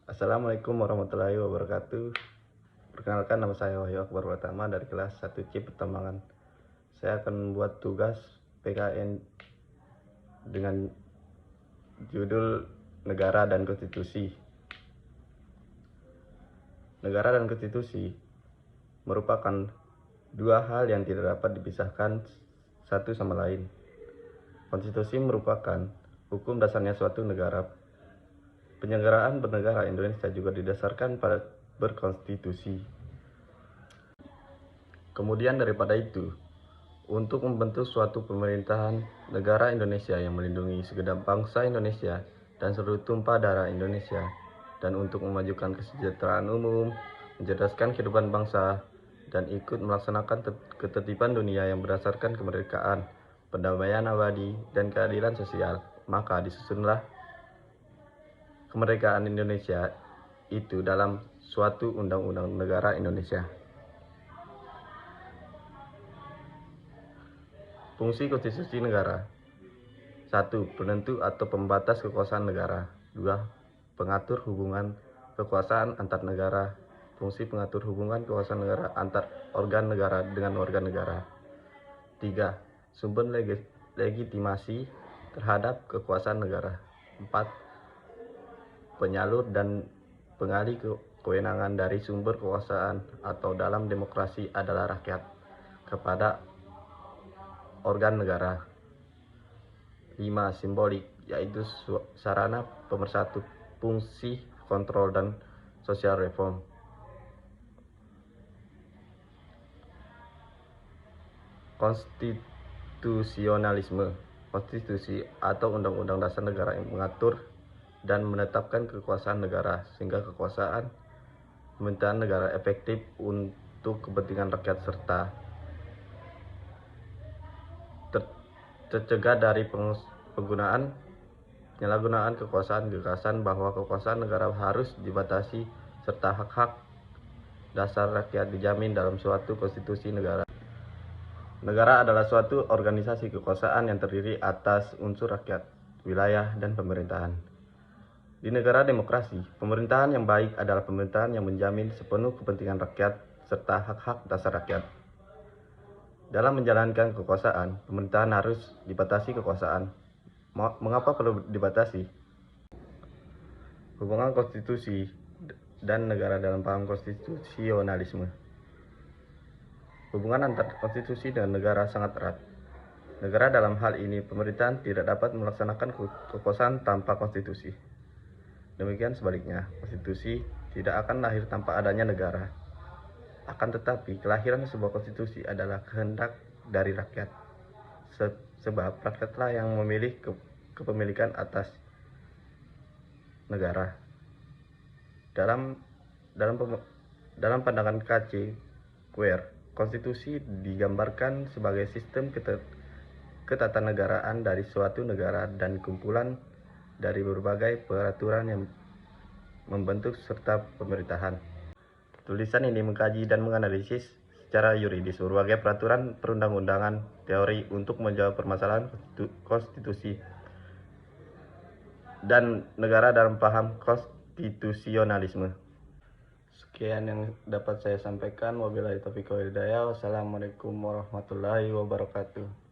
Assalamualaikum warahmatullahi wabarakatuh. Perkenalkan, nama saya Wahyu Akbar Pratama dari kelas 1C Pertambangan. Saya akan membuat tugas PKN dengan judul Negara dan Konstitusi. Negara dan konstitusi merupakan dua hal yang tidak dapat dipisahkan satu sama lain. Konstitusi merupakan hukum dasarnya suatu negara. Penyelenggaraan bernegara Indonesia juga didasarkan pada berkonstitusi. Kemudian daripada itu, untuk membentuk suatu pemerintahan negara Indonesia yang melindungi segenap bangsa Indonesia dan seluruh tumpah darah Indonesia, dan untuk memajukan kesejahteraan umum, mencerdaskan kehidupan bangsa, dan ikut melaksanakan ketertiban dunia yang berdasarkan kemerdekaan, pendamaian abadi, dan keadilan sosial, maka disusunlah kemerdekaan Indonesia itu dalam suatu undang-undang negara Indonesia. Fungsi konstitusi negara: 1. Penentu atau pembatas kekuasaan negara. 2. Pengatur hubungan kekuasaan antar negara. Fungsi pengatur hubungan kekuasaan negara antar organ negara dengan organ negara. 3. Sumber legitimasi terhadap kekuasaan negara. 4. Penyalur dan pengalih kewenangan dari sumber kekuasaan atau dalam demokrasi adalah rakyat kepada organ negara. 5. Simbolik, yaitu sarana pemersatu, fungsi kontrol dan social reform. Konstitusionalisme: konstitusi atau undang-undang dasar negara yang mengatur dan menetapkan kekuasaan negara sehingga kekuasaan pemerintahan negara efektif untuk kepentingan rakyat serta tercegah dari penyalahgunaan kekuasaan bahwa kekuasaan negara harus dibatasi serta hak-hak dasar rakyat dijamin dalam suatu konstitusi negara. Negara adalah suatu organisasi kekuasaan yang terdiri atas unsur rakyat, wilayah, dan pemerintahan. Di negara demokrasi, pemerintahan yang baik adalah pemerintahan yang menjamin sepenuh kepentingan rakyat serta hak-hak dasar rakyat. Dalam menjalankan kekuasaan, pemerintahan harus dibatasi kekuasaan. Mengapa perlu dibatasi? Hubungan konstitusi dan negara dalam paham konstitusionalisme. Hubungan antar konstitusi dan negara sangat erat. Negara dalam hal ini pemerintahan tidak dapat melaksanakan kekuasaan tanpa konstitusi. Demikian sebaliknya, konstitusi tidak akan lahir tanpa adanya negara. Akan tetapi, kelahiran sebuah konstitusi adalah kehendak dari rakyat, sebab rakyatlah yang memilih kepemilikan atas negara. Dalam pandangan K.C. Ware, konstitusi digambarkan sebagai sistem ketatanegaraan dari suatu negara dan kumpulan dari berbagai peraturan yang membentuk serta pemerintahan. Tulisan ini mengkaji dan menganalisis secara yuridis berbagai peraturan perundang-undangan teori untuk menjawab permasalahan konstitusi dan negara dalam paham konstitusionalisme. Sekian yang dapat saya sampaikan. Wabillahi taufiq wal hidayah. Wassalamualaikum warahmatullahi wabarakatuh.